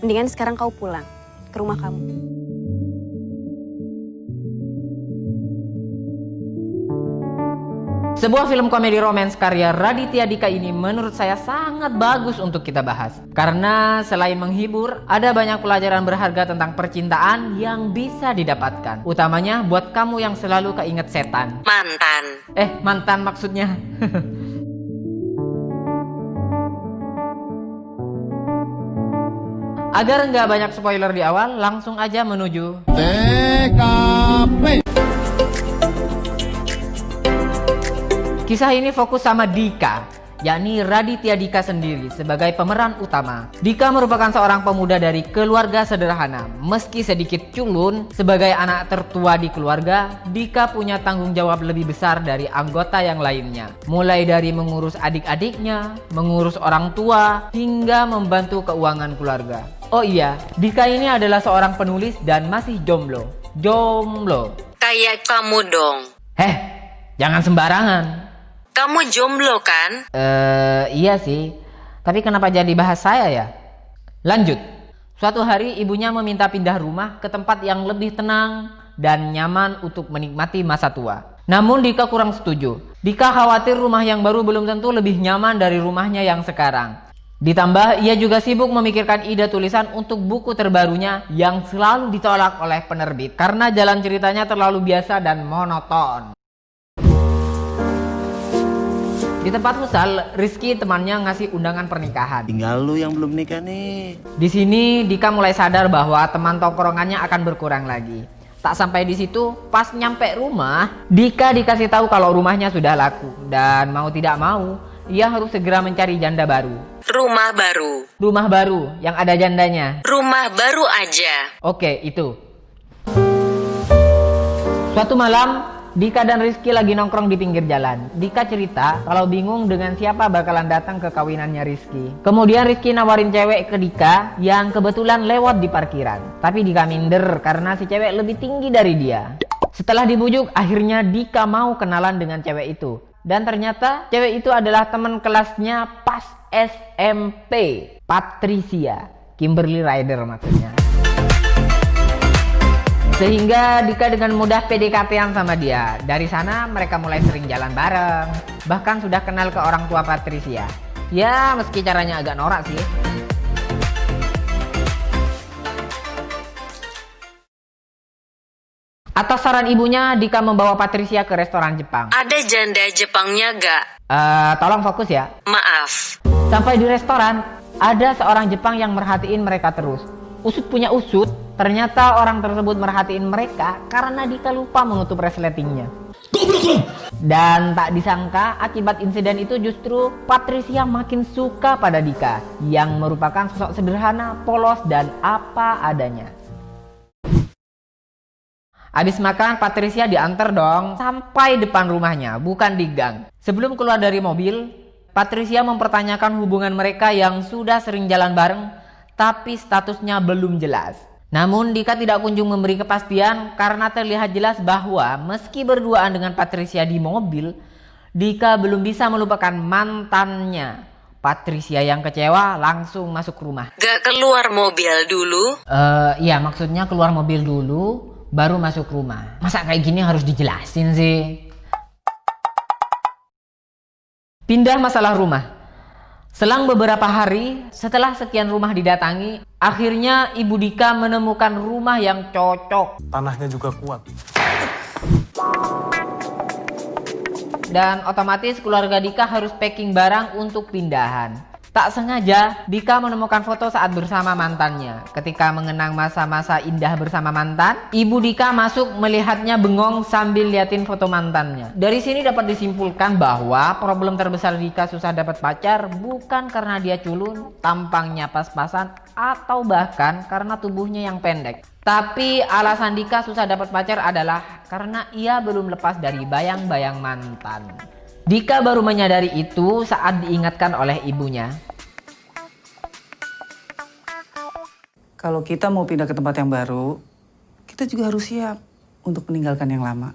Mendingan sekarang kau pulang ke rumah kamu. Sebuah film komedi romance karya Raditya Dika ini menurut saya sangat bagus untuk kita bahas. Karena selain menghibur, ada banyak pelajaran berharga tentang percintaan yang bisa didapatkan. Utamanya buat kamu yang selalu keinget setan. Mantan. Mantan maksudnya. Agar nggak banyak spoiler di awal, langsung aja menuju TKP. Kisah ini fokus sama Dika, yakni Raditya Dika sendiri sebagai pemeran utama. Dika merupakan seorang pemuda dari keluarga sederhana. Meski sedikit culun, sebagai anak tertua di keluarga, Dika punya tanggung jawab lebih besar dari anggota yang lainnya. Mulai dari mengurus adik-adiknya, mengurus orang tua, hingga membantu keuangan keluarga. Oh iya, Dika ini adalah seorang penulis dan masih jomblo. Jomblo. Kayak kamu dong. Jangan sembarangan. Kamu jomblo kan? Iya sih. Tapi kenapa jadi bahas saya ya? Lanjut. Suatu hari ibunya meminta pindah rumah ke tempat yang lebih tenang dan nyaman untuk menikmati masa tua. Namun Dika kurang setuju. Dika khawatir rumah yang baru belum tentu lebih nyaman dari rumahnya yang sekarang. Ditambah ia juga sibuk memikirkan ide tulisan untuk buku terbarunya yang selalu ditolak oleh penerbit karena jalan ceritanya terlalu biasa dan monoton. Di tempat futsal, Rizky temannya ngasih undangan pernikahan. Tinggal lu yang belum nikah nih. Di sini Dika mulai sadar bahwa teman tongkrongannya akan berkurang lagi. Tak sampai di situ, pas nyampe rumah, Dika dikasih tahu kalau rumahnya sudah laku dan mau tidak mau, ia harus segera mencari janda baru. Rumah baru. Rumah baru yang ada jandanya. Rumah baru aja. Oke, itu. Suatu malam, Dika dan Rizky lagi nongkrong di pinggir jalan. Dika cerita kalau bingung dengan siapa bakalan datang ke kawinannya Rizky. Kemudian Rizky nawarin cewek ke Dika yang kebetulan lewat di parkiran. Tapi Dika minder karena si cewek lebih tinggi dari dia. Setelah dibujuk, akhirnya Dika mau kenalan dengan cewek itu. Dan ternyata cewek itu adalah teman kelasnya pas SMP, Patricia. Kimberly Ryder maksudnya. Sehingga Dika dengan mudah PDKT-an sama dia. Dari sana mereka mulai sering jalan bareng. Bahkan sudah kenal ke orang tua Patricia. Ya meski caranya agak norak sih. Atas saran ibunya, Dika membawa Patricia ke restoran Jepang. Ada janda Jepangnya gak? Tolong fokus ya. Maaf. Sampai di restoran, ada seorang Jepang yang merhatiin mereka terus. Usut punya usut, ternyata orang tersebut merhatiin mereka karena Dika lupa menutup resletingnya. Dan tak disangka akibat insiden itu justru Patricia makin suka pada Dika yang merupakan sosok sederhana, polos dan apa adanya. Habis makan, Patricia diantar dong sampai depan rumahnya, bukan di gang. Sebelum keluar dari mobil, Patricia mempertanyakan hubungan mereka yang sudah sering jalan bareng tapi statusnya belum jelas. Namun Dika tidak kunjung memberi kepastian karena terlihat jelas bahwa meski berduaan dengan Patricia di mobil, Dika belum bisa melupakan mantannya. Patricia yang kecewa langsung masuk rumah. Gak keluar mobil dulu? Iya maksudnya keluar mobil dulu baru masuk rumah. Masa kayak gini harus dijelasin sih? Pindah masalah rumah. Selang beberapa hari, setelah sekian rumah didatangi, akhirnya Ibu Dika menemukan rumah yang cocok. Tanahnya juga kuat. Dan otomatis keluarga Dika harus packing barang untuk pindahan. Tak sengaja, Dika menemukan foto saat bersama mantannya. Ketika mengenang masa-masa indah bersama mantan, Ibu Dika masuk melihatnya bengong sambil liatin foto mantannya. Dari sini dapat disimpulkan bahwa problem terbesar Dika susah dapat pacar bukan karena dia culun, tampangnya pas-pasan, atau bahkan karena tubuhnya yang pendek. Tapi alasan Dika susah dapat pacar adalah karena ia belum lepas dari bayang-bayang mantan. Dika baru menyadari itu saat diingatkan oleh ibunya. Kalau kita mau pindah ke tempat yang baru, kita juga harus siap untuk meninggalkan yang lama.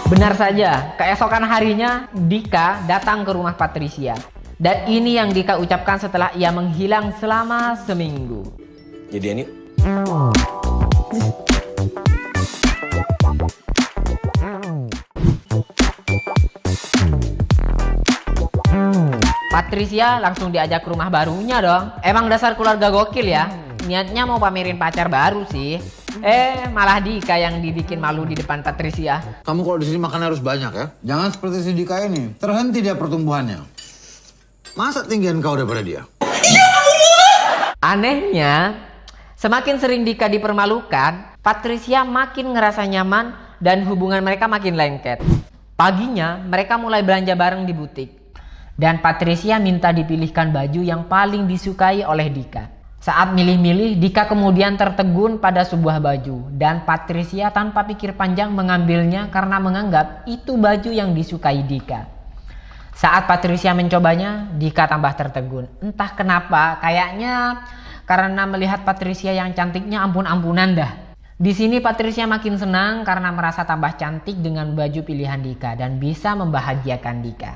Benar saja, keesokan harinya Dika datang ke rumah Patricia. Dan ini yang Dika ucapkan setelah ia menghilang selama seminggu. Jadian yuk. Patricia langsung diajak ke rumah barunya dong. Emang dasar keluarga gokil ya. Niatnya mau pamerin pacar baru sih. Malah Dika yang dibikin malu di depan Patricia. Kamu kalau di sini makan harus banyak ya. Jangan seperti si Dika ini. Terhenti dia pertumbuhannya. Masa tinggian kau daripada dia? Anehnya, semakin sering Dika dipermalukan, Patricia makin ngerasa nyaman dan hubungan mereka makin lengket. Paginya, mereka mulai belanja bareng di butik. Dan Patricia minta dipilihkan baju yang paling disukai oleh Dika. Saat milih-milih, Dika kemudian tertegun pada sebuah baju. Dan Patricia tanpa pikir panjang mengambilnya karena menganggap itu baju yang disukai Dika. Saat Patricia mencobanya, Dika tambah tertegun. Entah kenapa, kayaknya karena melihat Patricia yang cantiknya ampun-ampunan dah. Di sini Patricia makin senang karena merasa tambah cantik dengan baju pilihan Dika dan bisa membahagiakan Dika.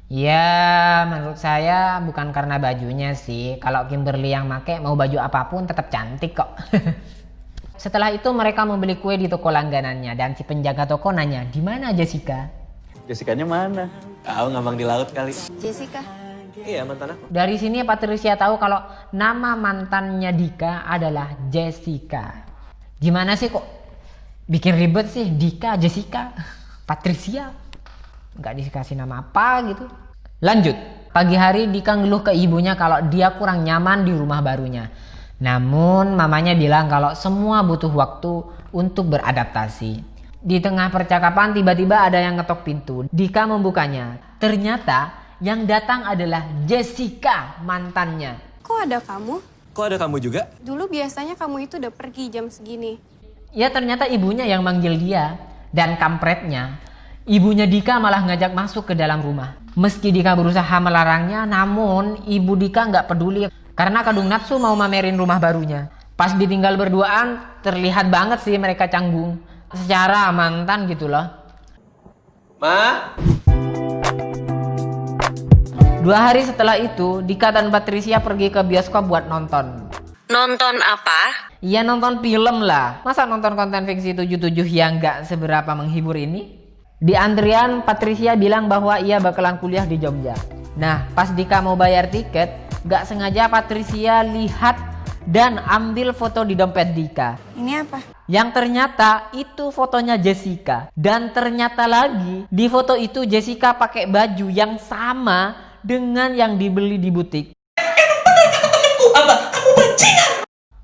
Ya, menurut saya bukan karena bajunya sih. Kalau Kimberly yang make mau baju apapun tetap cantik kok. Setelah itu mereka membeli kue di toko langganannya dan si penjaga toko nanya, "Di mana Jessica?" Jessica-nya mana? Tahu ngambang di laut kali. Jessica. Iya, mantan aku. Dari sini Patricia tahu kalau nama mantannya Dika adalah Jessica. Gimana sih kok bikin ribet sih Dika, Jessica, Patricia? Nggak dikasih nama apa gitu. Lanjut, pagi hari Dika ngeluh ke ibunya kalau dia kurang nyaman di rumah barunya. Namun mamanya bilang kalau semua butuh waktu untuk beradaptasi. Di tengah percakapan tiba-tiba ada yang ngetok pintu. Dika membukanya. Ternyata yang datang adalah Jessica, mantannya. Kok ada kamu? Kok ada kamu juga? Dulu biasanya kamu itu udah pergi jam segini. Ya ternyata ibunya yang manggil dia. Dan kampretnya, ibunya Dika malah ngajak masuk ke dalam rumah. Meski Dika berusaha melarangnya, namun ibu Dika nggak peduli karena kadung nafsu mau mamerin rumah barunya. Pas ditinggal berduaan, terlihat banget sih mereka canggung. Secara mantan gitu loh. Ma? 2 hari setelah itu, Dika dan Patricia pergi ke bioskop buat nonton. Nonton apa? Ya nonton film lah. Masa nonton konten fiksi 77 yang nggak seberapa menghibur ini? Di antrian, Patricia bilang bahwa ia bakalan kuliah di Jogja. Nah, pas Dika mau bayar tiket, gak sengaja Patricia lihat dan ambil foto di dompet Dika. Ini apa? Yang ternyata itu fotonya Jessica. Dan ternyata lagi, di foto itu Jessica pakai baju yang sama dengan yang dibeli di butik.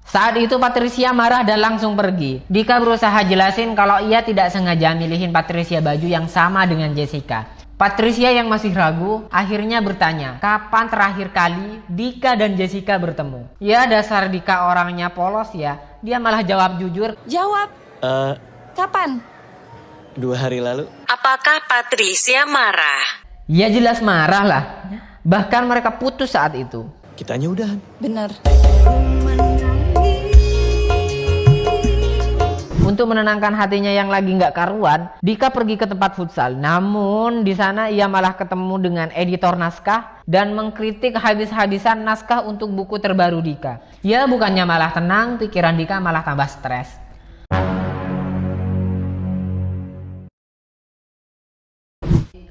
Saat itu Patricia marah dan langsung pergi. Dika berusaha jelasin kalau ia tidak sengaja milihin Patricia baju yang sama dengan Jessica. Patricia yang masih ragu akhirnya bertanya, kapan terakhir kali Dika dan Jessica bertemu? Ya dasar Dika orangnya polos ya. Dia malah jawab jujur. Jawab. Kapan? 2 hari lalu. Apakah Patricia marah? Ya jelas marah lah. Bahkan mereka putus saat itu. Kitanya udahan. Bener. Untuk menenangkan hatinya yang lagi nggak karuan, Dika pergi ke tempat futsal. Namun di sana ia malah ketemu dengan editor naskah dan mengkritik habis-habisan naskah untuk buku terbaru Dika. Ya bukannya malah tenang, pikiran Dika malah tambah stres.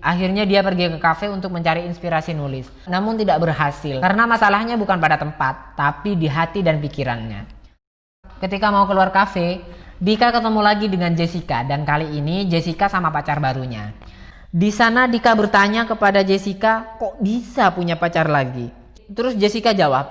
Akhirnya dia pergi ke kafe untuk mencari inspirasi nulis. Namun tidak berhasil karena masalahnya bukan pada tempat, tapi di hati dan pikirannya. Ketika mau keluar kafe, Dika ketemu lagi dengan Jessica dan kali ini Jessica sama pacar barunya. Di sana Dika bertanya kepada Jessica, kok bisa punya pacar lagi? Terus Jessica jawab,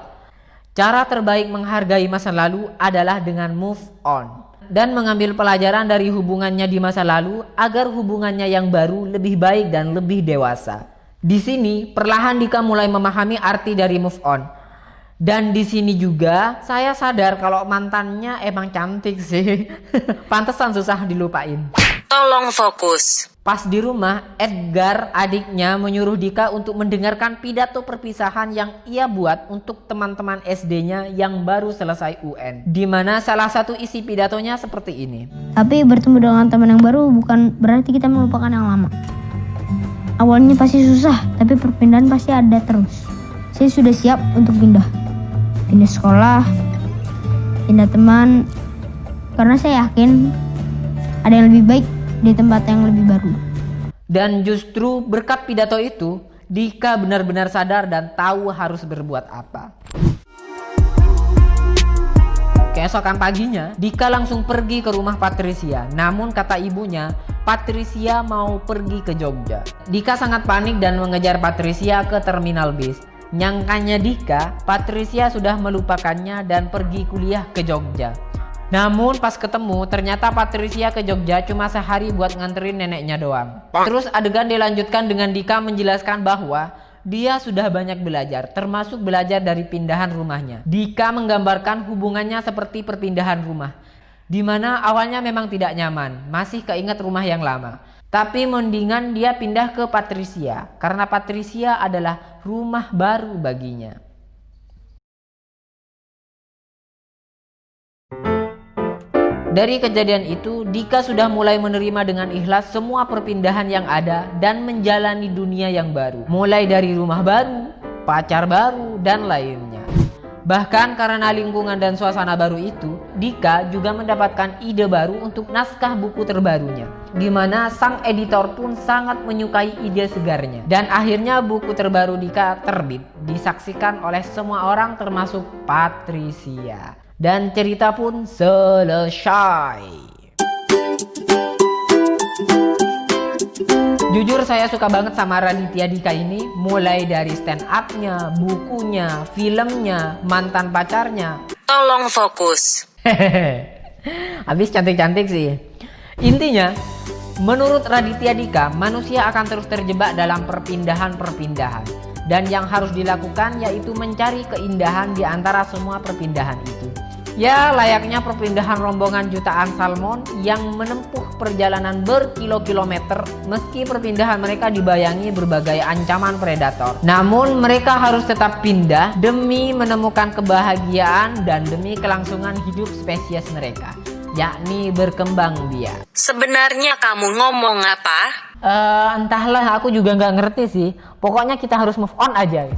cara terbaik menghargai masa lalu adalah dengan move on. Dan mengambil pelajaran dari hubungannya di masa lalu agar hubungannya yang baru lebih baik dan lebih dewasa. Di sini perlahan Dika mulai memahami arti dari move on. Dan di sini juga saya sadar kalau mantannya emang cantik sih. Pantesan susah dilupain. Tolong fokus. Pas di rumah, Edgar adiknya menyuruh Dika untuk mendengarkan pidato perpisahan yang ia buat untuk teman-teman SD-nya yang baru selesai UN. Di mana salah satu isi pidatonya seperti ini. Tapi bertemu dengan teman yang baru bukan berarti kita melupakan yang lama. Awalnya pasti susah, tapi perpindahan pasti ada terus. Saya sudah siap untuk pindah. Pindah sekolah, pindah teman, karena saya yakin ada yang lebih baik di tempat yang lebih baru. Dan justru berkat pidato itu, Dika benar-benar sadar dan tahu harus berbuat apa. Keesokan paginya, Dika langsung pergi ke rumah Patricia. Namun kata ibunya, Patricia mau pergi ke Jogja. Dika sangat panik dan mengejar Patricia ke terminal bis. Nyangkanya Dika, Patricia sudah melupakannya dan pergi kuliah ke Jogja. Namun pas ketemu, ternyata Patricia ke Jogja cuma sehari buat nganterin neneknya doang. Terus adegan dilanjutkan dengan Dika menjelaskan bahwa dia sudah banyak belajar, termasuk belajar dari pindahan rumahnya. Dika menggambarkan hubungannya seperti perpindahan rumah, di mana awalnya memang tidak nyaman, masih keinget rumah yang lama. Tapi mendingan dia pindah ke Patricia, karena Patricia adalah rumah baru baginya. Dari kejadian itu, Dika sudah mulai menerima dengan ikhlas semua perpindahan yang ada dan menjalani dunia yang baru. Mulai dari rumah baru, pacar baru, dan lainnya. Bahkan karena lingkungan dan suasana baru itu, Dika juga mendapatkan ide baru untuk naskah buku terbarunya. Di mana sang editor pun sangat menyukai ide segarnya. Dan akhirnya buku terbaru Dika terbit, disaksikan oleh semua orang termasuk Patricia. Dan cerita pun selesai. Jujur saya suka banget sama Raditya Dika ini. Mulai dari stand up-nya, bukunya, filmnya, mantan pacarnya. Tolong fokus. Habis cantik-cantik sih. Intinya, menurut Raditya Dika, manusia akan terus terjebak dalam perpindahan-perpindahan. Dan yang harus dilakukan yaitu mencari keindahan di antara semua perpindahan itu. Ya, layaknya perpindahan rombongan jutaan salmon yang menempuh perjalanan berkilo-kilometer meski perpindahan mereka dibayangi berbagai ancaman predator. Namun mereka harus tetap pindah demi menemukan kebahagiaan dan demi kelangsungan hidup spesies mereka, yakni berkembang biak. Sebenarnya kamu ngomong apa? Entahlah, aku juga nggak ngerti sih. Pokoknya kita harus move on aja.